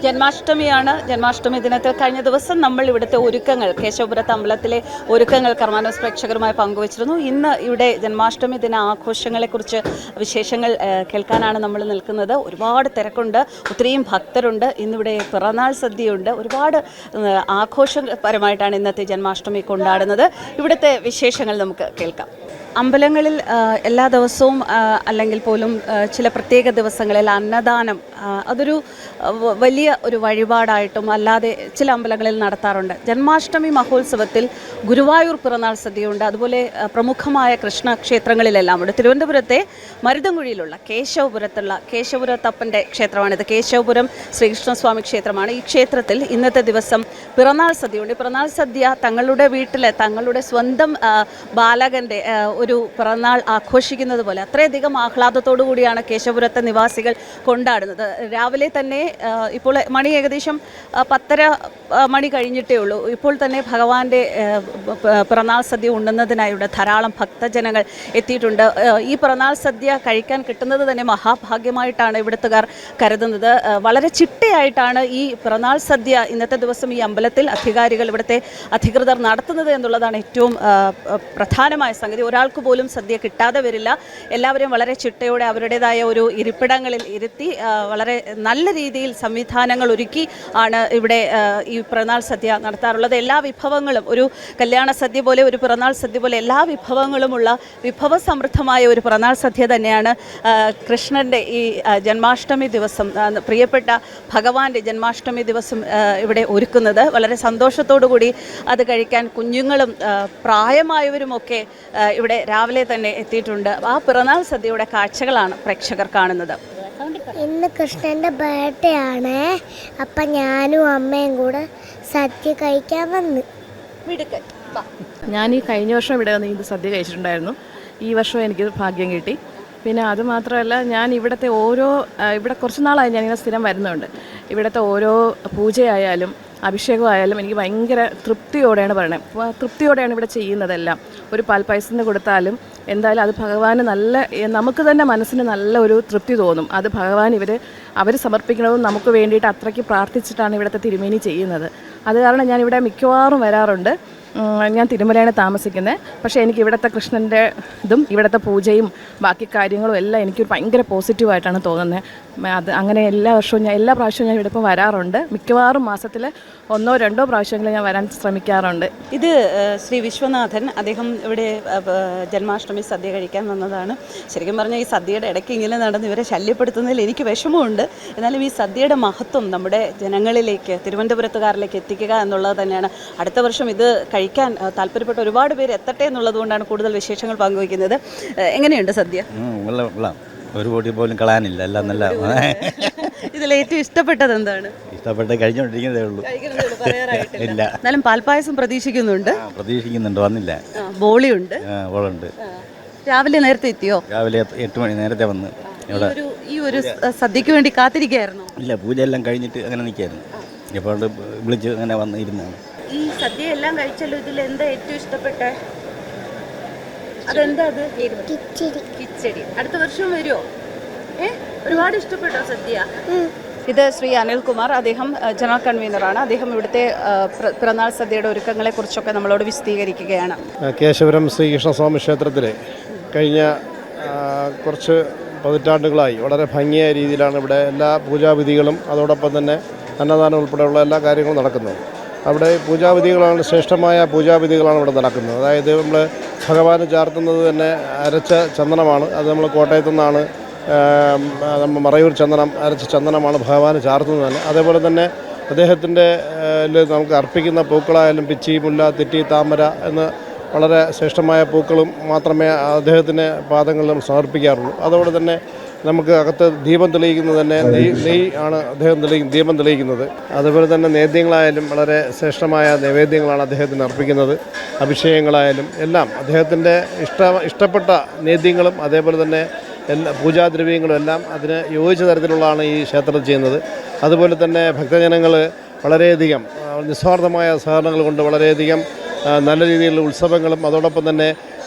ജന്മാഷ്ടമിയാണ്. ജന്മാഷ്ടമി ദിനത്തിൽ കഴിഞ്ഞ ദിവസം നമ്മൾ ഇവിടുത്തെ ഒരുക്കങ്ങൾ, കേശവപുരത്ത് അമ്പലത്തിലെ ഒരുക്കങ്ങൾ കർമാനോസ് പ്രേക്ഷകരുമായി പങ്കുവച്ചിരുന്നു. ഇന്ന് ഇവിടെ ജന്മാഷ്ടമി ദിന ആഘോഷങ്ങളെക്കുറിച്ച് വിശേഷങ്ങൾ കേൾക്കാനാണ് നമ്മൾ നിൽക്കുന്നത്. ഒരുപാട് തിരക്കുണ്ട്, ഒത്തിരിയും ഭക്തരുണ്ട്. ഇന്നിവിടെ പിറന്നാൾ സദ്യയുണ്ട്. ഒരുപാട് ആഘോഷപരമായിട്ടാണ് ഇന്നത്തെ ജന്മാഷ്ടമി കൊണ്ടാടുന്നത്. ഇവിടുത്തെ വിശേഷങ്ങൾ നമുക്ക് കേൾക്കാം. അമ്പലങ്ങളിൽ എല്ലാ ദിവസവും അല്ലെങ്കിൽ പോലും ചില പ്രത്യേക ദിവസങ്ങളിൽ അന്നദാനം അതൊരു വലിയ ഒരു വഴിപാടായിട്ടും അല്ലാതെ ചില അമ്പലങ്ങളിൽ നടത്താറുണ്ട്. ജന്മാഷ്ടമി മഹോത്സവത്തിൽ ഗുരുവായൂർ പിറന്നാൾ സദ്യയുണ്ട്. അതുപോലെ പ്രമുഖമായ കൃഷ്ണക്ഷേത്രങ്ങളിലെല്ലാം ഉണ്ട്. തിരുവനന്തപുരത്തെ മരുതൻകുഴിയിലുള്ള കേശവപുരത്തപ്പൻ്റെ ക്ഷേത്രമാണിത്. കേശവപുരം ശ്രീകൃഷ്ണസ്വാമി ക്ഷേത്രമാണ്. ഈ ക്ഷേത്രത്തിൽ ഇന്നത്തെ ദിവസം പിറന്നാൾ സദ്യയുണ്ട്. പിറന്നാൾ സദ്യ തങ്ങളുടെ വീട്ടിലെ തങ്ങളുടെ സ്വന്തം ബാലകൻ്റെ ഒരു പിറന്നാൾ ആഘോഷിക്കുന്നത് പോലെ അത്രയധികം ആഹ്ലാദത്തോടു കൂടിയാണ് കേശവപുരത്തെ നിവാസികൾ കൊണ്ടാടുന്നത്. രാവിലെ തന്നെ ഇപ്പോൾ മണി ഏകദേശം 10:30 മണി കഴിഞ്ഞിട്ടേ ഉള്ളൂ. ഇപ്പോൾ തന്നെ ഭഗവാന്റെ പിറന്നാൾ സദ്യ ഉണ്ണുന്നതിനായി ഇവിടെ ധാരാളം ഭക്തജനങ്ങൾ എത്തിയിട്ടുണ്ട്. ഈ പിറന്നാൾ സദ്യ കഴിക്കാൻ കിട്ടുന്നത് തന്നെ മഹാഭാഗ്യമായിട്ടാണ് ഇവിടുത്തുകാർ കരുതുന്നത്. വളരെ ചിട്ടയായിട്ടാണ് ഈ പിറന്നാൾ സദ്യ ഇന്നത്തെ ദിവസം ഈ അമ്പലത്തിൽ ഇവിടുത്തെ അധികൃതർ നടത്തുന്നത് എന്നുള്ളതാണ് ഏറ്റവും പ്രധാനമായ സംഗതി. ഒരാൾക്ക് പോലും സദ്യ കിട്ടാതെ വരില്ല. എല്ലാവരെയും വളരെ ചിട്ടയോടെ അവരുടേതായ ഒരു ഇരിപ്പിടങ്ങളിൽ ഇരുത്തി വളരെ നല്ല രീതിയിൽ സംവിധാനങ്ങൾ ഒരുക്കി ആണ് ഇവിടെ ഈ പിറന്നാൾ സദ്യ നടത്താറുള്ളത്. എല്ലാ വിഭവങ്ങളും ഒരു കല്യാണ സദ്യ പോലെ, ഒരു പിറന്നാൾ സദ്യ പോലെ എല്ലാ വിഭവങ്ങളുമുള്ള വിഭവസമൃദ്ധമായ ഒരു പിറന്നാൾ സദ്യ തന്നെയാണ് കൃഷ്ണൻ്റെ ഈ ജന്മാഷ്ടമി ദിവസം, പ്രിയപ്പെട്ട ഭഗവാന്റെ ജന്മാഷ്ടമി ദിവസം ഇവിടെ ഒരുക്കുന്നത്. വളരെ സന്തോഷത്തോടു കൂടി അത് കഴിക്കാൻ കുഞ്ഞുങ്ങളും പ്രായമായവരുമൊക്കെ ഇവിടെ രാവിലെ തന്നെ എത്തിയിട്ടുണ്ട്. ആ പിറന്നാൾ സദ്യയുടെ കാഴ്ചകളാണ് പ്രേക്ഷകർ കാണുന്നത്. ഇന്ന് കൃഷ്ണൻ്റെ ബർത്ത്ഡേ ആണ്. അപ്പം ഞാനും അമ്മയും കൂടെ സദ്യ കഴിക്കാൻ വന്ന്. ഞാൻ ഈ കഴിഞ്ഞ വർഷം ഇവിടെ വന്ന് ഇത് സദ്യ കഴിച്ചിട്ടുണ്ടായിരുന്നു. ഈ വർഷം എനിക്ക് ഭാഗ്യം കിട്ടി. പിന്നെ അതുമാത്രമല്ല, ഞാൻ ഇവിടെ കുറച്ച് നാളായി ഞാനിങ്ങനെ സ്ഥിരം വരുന്നുണ്ട്. ഇവിടുത്തെ ഓരോ പൂജയായാലും അഭിഷേകമായാലും എനിക്ക് ഭയങ്കര തൃപ്തിയോടെയാണ് തൃപ്തിയോടെയാണ് ഇവിടെ ചെയ്യുന്നതെല്ലാം. ഒരു പാൽപ്പായസത്തിന് കൊടുത്താലും എന്തായാലും അത് ഭഗവാന് നമുക്ക് തന്നെ മനസ്സിന് നല്ല ഒരു തൃപ്തി തോന്നും. അത് ഭഗവാൻ അവർ സമർപ്പിക്കുന്നതും നമുക്ക് വേണ്ടിയിട്ട് അത്രയ്ക്ക് പ്രാർത്ഥിച്ചിട്ടാണ് ഇവിടുത്തെ തിരുമേനി ചെയ്യുന്നത്. അത് കാരണം ഞാനിവിടെ മിക്കവാറും വരാറുണ്ട്. ഞാൻ തിരുമലയാണ് താമസിക്കുന്നത്. പക്ഷേ എനിക്ക് ഇവിടുത്തെ കൃഷ്ണൻ്റെ ഇവിടുത്തെ പൂജയും ബാക്കി കാര്യങ്ങളും എല്ലാം എനിക്ക് ഭയങ്കര പോസിറ്റീവായിട്ടാണ് തോന്നുന്നത്. അത് അങ്ങനെ എല്ലാ പ്രാവശ്യവും ഞാൻ ഇവിടെ ഇപ്പം വരാറുണ്ട്. മിക്കവാറും മാസത്തിൽ 1-2 പ്രാവശ്യങ്ങളിൽ ഞാൻ വരാൻ ശ്രമിക്കാറുണ്ട്. ഇത് ശ്രീ വിശ്വനാഥൻ, അദ്ദേഹം ഇവിടെ ജന്മാഷ്ടമി സദ്യ കഴിക്കാൻ വന്നതാണ്. ശരിക്കും പറഞ്ഞാൽ ഈ സദ്യയുടെ ഇടയ്ക്ക് ഇങ്ങനെ നടന്ന് ഇവരെ ശല്യപ്പെടുത്തുന്നതിൽ എനിക്ക് വിഷമമുണ്ട്. എന്നാലും ഈ സദ്യയുടെ മഹത്വം നമ്മുടെ ജനങ്ങളിലേക്ക്, തിരുവനന്തപുരത്തുകാരിലേക്ക് എത്തിക്കുക എന്നുള്ളത് തന്നെയാണ്. അടുത്ത വർഷം ഇത് കഴിക്കാൻ താല്പര്യപ്പെട്ട ഒരുപാട് പേര് എത്തട്ടെ എന്നുള്ളത് കൊണ്ടാണ് കൂടുതൽ വിശേഷങ്ങൾ പങ്കുവയ്ക്കുന്നത്. എങ്ങനെയുണ്ട് സദ്യ? ഒരു പൊടി പോലും കളയാനില്ല, എല്ലാം നല്ല. ഇതിൽ ഏറ്റവും ഇഷ്ടപ്പെട്ടത് എന്താണ്? കഴിഞ്ഞോണ്ടിരിക്കുന്നതേ ഉള്ളൂ. ഇല്ല, എന്നാലും പാൽപ്പായസം പ്രതീക്ഷിക്കുന്നുണ്ട്. വന്നില്ല. ബോളിയുണ്ട്. രാവിലെ നേരത്തെ എത്തിയോ? രാവിലെ 8 മണി നേരത്തെ വന്ന് ഈ ഒരു സദ്യക്ക് വേണ്ടി കാത്തിരിക്കുകയായിരുന്നു. ഇല്ല, പൂജയെല്ലാം കഴിഞ്ഞിട്ട് അങ്ങനെ നിൽക്കായിരുന്നു. ഇപ്പോൾ വിളിച്ച് അങ്ങനെ വന്ന് ഇരുന്നാണ്. ഈ സദ്യ എല്ലാം കഴിച്ചല്ലോ, ഇതിൽ എന്താ ഏറ്റവും ഇഷ്ടപ്പെട്ടെ? അതെന്താ? അത് കിച്ചടി. അടുത്ത വർഷം വരുമോ? ഒരുപാട് ഇഷ്ടപ്പെട്ടോ സദ്യ? ഇത് ശ്രീ അനിൽകുമാർ, അദ്ദേഹം ജനറൽ കൺവീനറാണ്. അദ്ദേഹം ഇവിടുത്തെ പിറന്നാൾ സദ്യയുടെ ഒരുക്കങ്ങളെ കുറിച്ചൊക്കെ നമ്മളോട് വിശദീകരിക്കുകയാണ്. കേശവപുരം ശ്രീകൃഷ്ണസ്വാമി ക്ഷേത്രത്തിൽ കഴിഞ്ഞ കുറച്ച് പതിറ്റാണ്ടുകളായി വളരെ ഭംഗിയായ രീതിയിലാണ് ഇവിടെ എല്ലാ പൂജാവിധികളും അതോടൊപ്പം തന്നെ അന്നദാനം ഉൾപ്പെടെയുള്ള എല്ലാ കാര്യങ്ങളും നടക്കുന്നത്. അവിടെ പൂജാവിധികളാണ്, ശ്രേഷ്ഠമായ പൂജാവിധികളാണ് ഇവിടെ നടക്കുന്നത്. അതായത് നമ്മൾ ഭഗവാന് ചാർത്തുന്നത് തന്നെ അരച്ച ചന്ദനമാണ്. അത് നമ്മൾ കോട്ടയത്തു നിന്നാണ് നമ്മൾ മറയൂർ അരച്ച ചന്ദനമാണ് ഭഗവാന് ചാർത്തുന്നത് തന്നെ. അതേപോലെ തന്നെ അദ്ദേഹത്തിൻ്റെ നമുക്ക് അർപ്പിക്കുന്ന പൂക്കളായാലും പിച്ചി, മുല്ല, തെറ്റി, താമര എന്ന് വളരെ ശ്രേഷ്ഠമായ പൂക്കളും മാത്രമേ അദ്ദേഹത്തിൻ്റെ പാദങ്ങളിൽ നമ്മൾ സമർപ്പിക്കാറുള്ളൂ. അതോടെ തന്നെ നമുക്ക് അകത്ത് ദീപം തെളിയിക്കുന്നത് തന്നെ നെയ്യ് ആണ് അദ്ദേഹം ദീപം തെളിയിക്കുന്നത്. അതുപോലെ തന്നെ നേദ്യങ്ങളായാലും വളരെ ശ്രേഷ്ഠമായ നൈവേദ്യങ്ങളാണ് അദ്ദേഹത്തിന് അർപ്പിക്കുന്നത്. അഭിഷേകങ്ങളായാലും എല്ലാം അദ്ദേഹത്തിൻ്റെ ഇഷ്ടപ്പെട്ട നേദ്യങ്ങളും അതേപോലെ തന്നെ എല്ലാ പൂജാദ്രവ്യങ്ങളും എല്ലാം അതിന് യോജിച്ച തരത്തിലുള്ളതാണ് ഈ ക്ഷേത്രത്തിൽ ചെയ്യുന്നത്. അതുപോലെ തന്നെ ഭക്തജനങ്ങൾ വളരെയധികം നിസ്വാർത്ഥമായ സഹകരണങ്ങൾ കൊണ്ട് വളരെയധികം നല്ല രീതിയിലുള്ള ഉത്സവങ്ങളും അതോടൊപ്പം തന്നെ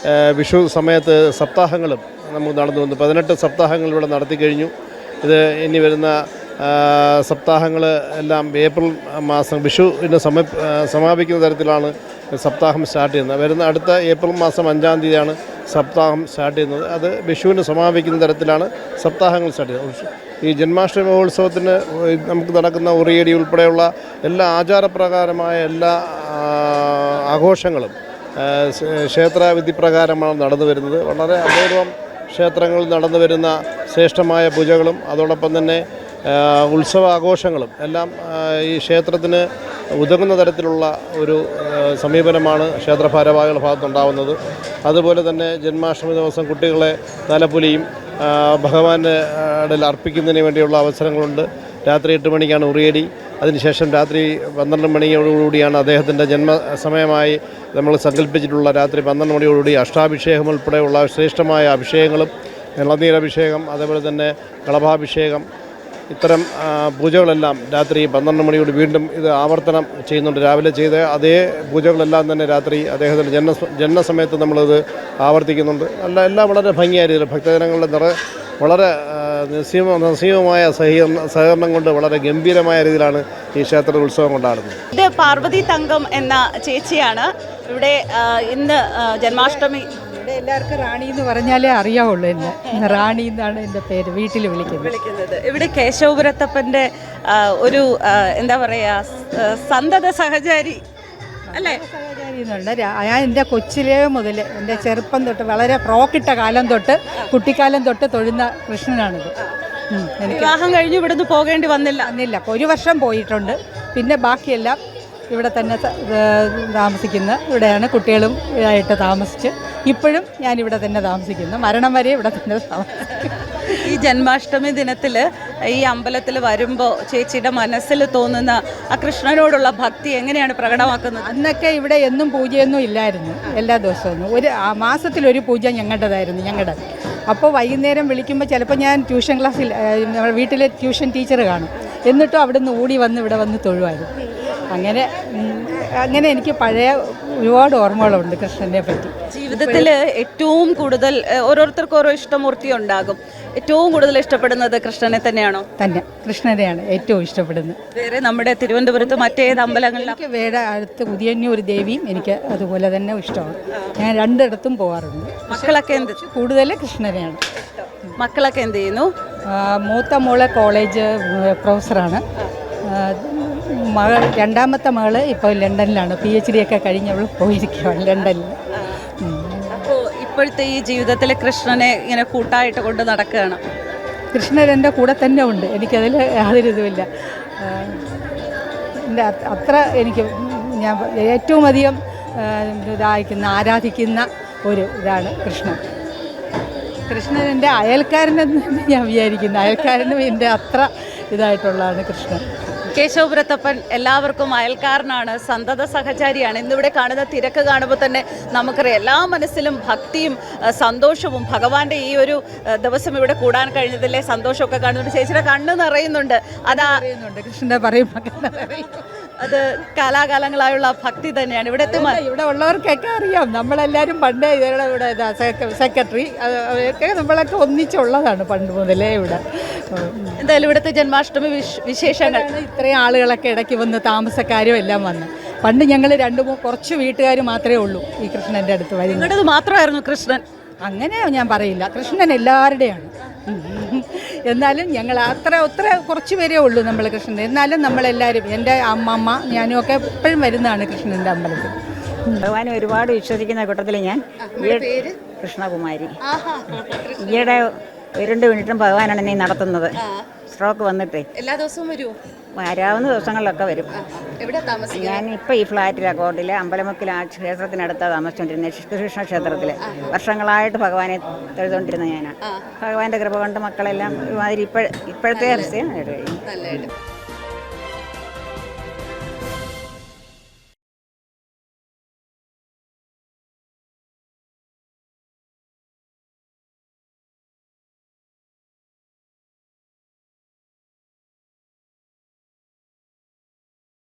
വിഷു സമയത്ത് സപ്താഹങ്ങളും നമുക്ക് നടന്നു വന്നു. 18 സപ്താഹങ്ങൾ ഇവിടെ നടത്തി കഴിഞ്ഞു. ഇത് ഇനി വരുന്ന സപ്താഹങ്ങൾ എല്ലാം ഏപ്രിൽ മാസം വിഷുവിന് സമാപിക്കുന്ന തരത്തിലാണ് സപ്താഹം സ്റ്റാർട്ട് ചെയ്യുന്നത്. വരുന്ന അടുത്ത ഏപ്രിൽ മാസം 5-ാം തീയതിയാണ് സപ്താഹം സ്റ്റാർട്ട് ചെയ്യുന്നത്. അത് വിഷുവിന് സമാപിക്കുന്ന തരത്തിലാണ് സപ്താഹങ്ങൾ സ്റ്റാർട്ട് ചെയ്യുന്നത്. ഈ ജന്മാഷ്ടമി മഹോത്സവത്തിന് നമുക്ക് നടക്കുന്ന ഉറിയടി ഉൾപ്പെടെയുള്ള എല്ലാ ആചാരപ്രകാരമായ എല്ലാ ആഘോഷങ്ങളും ക്ഷേത്രവിധിപ്രകാരമാണ് നടന്നു വരുന്നത്. വളരെ അപൂർവം ക്ഷേത്രങ്ങളിൽ നടന്നു വരുന്ന ശ്രേഷ്ഠമായ പൂജകളും അതോടൊപ്പം തന്നെ ഉത്സവാഘോഷങ്ങളും എല്ലാം ഈ ക്ഷേത്രത്തിന് ഉതകുന്ന തരത്തിലുള്ള ഒരു സമീപനമാണ് ക്ഷേത്ര ഭാരവാഹികളുടെ ഭാഗത്തുണ്ടാവുന്നത്. അതുപോലെ തന്നെ ജന്മാഷ്ടമി ദിവസം കുട്ടികളെ തലപ്പുലിയും ഭഗവാന്റെ ഇടയിൽ അർപ്പിക്കുന്നതിന് വേണ്ടിയുള്ള അവസരങ്ങളുണ്ട്. രാത്രി 8 മണിക്കാണ് ഉറിയടി. അതിനുശേഷം രാത്രി 12 മണിയോടുകൂടിയാണ് അദ്ദേഹത്തിൻ്റെ ജന്മസമയമായി നമ്മൾ സങ്കല്പിച്ചിട്ടുള്ള രാത്രി 12 മണിയോടുകൂടി അഷ്ടാഭിഷേകം ഉൾപ്പെടെയുള്ള ശ്രേഷ്ഠമായ അഭിഷേകങ്ങളും ഇളനീരഭിഷേകം, അതേപോലെ തന്നെ കളഭാഭിഷേകം, ഇത്തരം പൂജകളെല്ലാം രാത്രി 12 മണിയോട് വീണ്ടും ഇത് ആവർത്തനം ചെയ്യുന്നുണ്ട്. രാവിലെ ചെയ്ത അതേ പൂജകളെല്ലാം തന്നെ രാത്രി അദ്ദേഹത്തിൻ്റെ ജനനസമയത്ത് നമ്മളിത് ആവർത്തിക്കുന്നുണ്ട്. എല്ലാം വളരെ ഭംഗിയായ ഭക്തജനങ്ങളുടെ വളരെ നസീമമായ സഹകരണം കൊണ്ട് വളരെ ഗംഭീരമായ രീതിയിലാണ് ഈ ക്ഷേത്ര ഉത്സവം കൊണ്ടാടുന്നത്. ഇത് പാർവതി തങ്കം എന്ന ചേച്ചിയാണ്. ഇവിടെ ഇന്ന് ജന്മാഷ്ടമി. ഇവിടെ എല്ലാവർക്കും റാണി എന്ന് പറഞ്ഞാലേ അറിയാവുള്ളൂ. എന്നെ റാണി എന്നാണ് എൻ്റെ പേര് വീട്ടിൽ വിളിക്കുന്നത്. ഇവിടെ കേശവപുരത്തപ്പൻ്റെ ഒരു എന്താ പറയുക സന്തത സഹചാരി അല്ലേ? സഹചാരി എന്നുണ്ട്. ഞാൻ എൻ്റെ കൊച്ചിലേ മുതൽ എൻ്റെ ചെറുപ്പം തൊട്ട് വളരെ ഫ്രോക്കിട്ട കാലം തൊട്ട് കുട്ടിക്കാലം തൊട്ട് തൊഴുന്ന കൃഷ്ണനാണിത്. എനിക്ക് വിവാഹം കഴിഞ്ഞ് ഇവിടുന്ന് പോകേണ്ടി വന്നില്ല. 1 വർഷം പോയിട്ടുണ്ട്. പിന്നെ ബാക്കിയെല്ലാം ഇവിടെ തന്നെ താമസിക്കുന്ന ഇവിടെയാണ്. കുട്ടികളും ആയിട്ട് താമസിച്ച് ഇപ്പോഴും ഞാനിവിടെ തന്നെ താമസിക്കുന്നു. മരണം വരെ ഇവിടെ തന്നെ താമസിക്കും. ഈ ജന്മാഷ്ടമി ദിനത്തിൽ ഈ അമ്പലത്തിൽ വരുമ്പോൾ ചേച്ചിയുടെ മനസ്സിൽ തോന്നുന്ന ആ കൃഷ്ണനോടുള്ള ഭക്തി എങ്ങനെയാണ് പ്രകടമാക്കുന്നത്? അന്നൊക്കെ ഇവിടെ എന്നും പൂജയൊന്നും ഇല്ലായിരുന്നു. എല്ലാ ദിവസവും മാസത്തിലൊരു പൂജ ഞങ്ങളുടെ. അപ്പോൾ വൈകുന്നേരം വിളിക്കുമ്പോൾ ചിലപ്പോൾ ഞാൻ ട്യൂഷൻ ക്ലാസ്സിൽ നമ്മുടെ വീട്ടിലെ ട്യൂഷൻ ടീച്ചർ കാണും. എന്നിട്ടും അവിടുന്ന് ഓടി വന്ന് ഇവിടെ വന്ന് തൊഴുവായിരുന്നു. അങ്ങനെ എനിക്ക് പഴയ ഒരുപാട് ഓർമ്മകളുണ്ട് കൃഷ്ണനെ പറ്റി. ജീവിതത്തിൽ ഏറ്റവും കൂടുതൽ ഓരോരുത്തർക്കും ഓരോ ഇഷ്ടമൂർത്തി ഉണ്ടാകും. ഏറ്റവും കൂടുതൽ ഇഷ്ടപ്പെടുന്നത് കൃഷ്ണനെ തന്നെയാണോ? തന്നെ കൃഷ്ണനെയാണ് ഏറ്റവും ഇഷ്ടപ്പെടുന്നത്. വേറെ നമ്മുടെ തിരുവനന്തപുരത്ത് മറ്റേത് അമ്പലങ്ങളിൽ? എനിക്ക് വേറെ അടുത്ത് ഉദയന്നൂർ ദേവിയും എനിക്ക് അതുപോലെ തന്നെ ഇഷ്ടമാണ്. ഞാൻ 2 പോകാറുണ്ട്. മക്കളൊക്കെ എന്ത്? കൂടുതൽ കൃഷ്ണനെയാണ്. മക്കളൊക്കെ എന്ത് ചെയ്യുന്നു? മൂത്ത മോളെ കോളേജ് പ്രൊഫസറാണ്. രണ്ടാമത്തെ മകള് ഇപ്പോൾ ലണ്ടനിലാണ്. PhD ഒക്കെ കഴിഞ്ഞവൾ പോയിരിക്കുകയാണ് ലണ്ടനിൽ. അപ്പോൾ ഇപ്പോഴത്തെ ഈ ജീവിതത്തിൽ കൃഷ്ണനെ ഇങ്ങനെ കൂട്ടായിട്ട് കൊണ്ട് നടക്കുകയാണ്. കൃഷ്ണൻ എൻ്റെ കൂടെ തന്നെ ഉണ്ട്. എനിക്കതിൽ യാതൊരു ഇതുമില്ല. എൻ്റെ അത്ര എനിക്ക് ഞാൻ ഏറ്റവും അധികം ആരാധിക്കുന്ന ഒരു ഇതാണ് കൃഷ്ണൻ. കൃഷ്ണൻ എൻ്റെ അയൽക്കാരനെന്ന് ഞാൻ വിചാരിക്കുന്നു. അയൽക്കാരനും എൻ്റെ അത്ര ഇതായിട്ടുള്ളതാണ് കൃഷ്ണൻ. കേശവപുരത്തപ്പൻ എല്ലാവർക്കും അയൽക്കാരനാണ്, സന്തത സഹചാരിയാണ്. ഇന്നിവിടെ കാണുന്ന തിരക്ക് കാണുമ്പോൾ തന്നെ നമുക്കറിയാം എല്ലാ മനസ്സിലും ഭക്തിയും സന്തോഷവും. ഭഗവാന്റെ ഈ ഒരു ദിവസം ഇവിടെ കൂടാൻ കഴിഞ്ഞതിലെ സന്തോഷമൊക്കെ കാണുന്നുണ്ട്. ചേച്ചിയുടെ കണ്ണ് നിറയുന്നുണ്ട്. അതാ കൃഷ്ണനെ പറയുമ്പോൾ അത് കാലാകാലങ്ങളായുള്ള ഭക്തി തന്നെയാണ്. ഇവിടെ ഉള്ളവർക്കൊക്കെ അറിയാം. നമ്മളെല്ലാവരും പണ്ട് ഇവിടെ സെക്രട്ടറി അവരൊക്കെ നമ്മളൊക്കെ ഒന്നിച്ചുള്ളതാണ് പണ്ട് മുതലേ ഇവിടെ. എന്തായാലും ഇവിടുത്തെ ജന്മാഷ്ടമി വിശേഷങ്ങൾ ഇത്രയും ആളുകളൊക്കെ ഇടയ്ക്ക് വന്ന് താമസക്കാരും എല്ലാം വന്ന്. പണ്ട് ഞങ്ങൾ കുറച്ച് വീട്ടുകാർ മാത്രമേ ഉള്ളൂ ഈ കൃഷ്ണൻ്റെ അടുത്ത് വരുന്നത്. നിങ്ങളുടേത് മാത്രമായിരുന്നു കൃഷ്ണൻ? അങ്ങനെ ഞാൻ പറയില്ല. കൃഷ്ണൻ എല്ലാവരുടെയാണ്. എന്നാലും ഞങ്ങൾ അത്ര കുറച്ച് പേരേ ഉള്ളൂ നമ്മൾ കൃഷ്ണൻ. എന്നാലും നമ്മളെല്ലാവരും എൻ്റെ അമ്മമ്മ ഞാനും ഒക്കെ എപ്പോഴും വരുന്നതാണ് കൃഷ്ണൻ്റെ അമ്പലത്തിൽ. ഭഗവാനെ ഒരുപാട് വിശ്വസിക്കുന്ന കൂട്ടത്തിൽ ഞാൻ കൃഷ്ണകുമാരി. ഈയിടെ 2 മിനിറ്റും ഭഗവാനാണ് എന്നെ നടത്തുന്നത്. സ്ട്രോക്ക് വന്നിട്ടേ എല്ലാ ദിവസവും വരുമോ? വരാവുന്ന ദിവസങ്ങളിലൊക്കെ വരും. എവിടെ താമസിക്കും? ഞാൻ ഇപ്പോൾ ഈ ഫ്ലാറ്റിലെ കോട്ടിലെ അമ്പലമുക്കിൽ ആ ക്ഷേത്രത്തിനടുത്താണ് താമസിച്ചുകൊണ്ടിരുന്നത്. കൃഷ്ണ ക്ഷേത്രത്തിൽ വർഷങ്ങളായിട്ട് ഭഗവാനെ തൊഴുതുകൊണ്ടിരുന്ന ഞാനാണ്. ഭഗവാന്റെ കൃപ കൊണ്ട് മക്കളെല്ലാം ഒരുമാതിരി ഇപ്പോഴത്തെ അവസ്ഥയാണ്.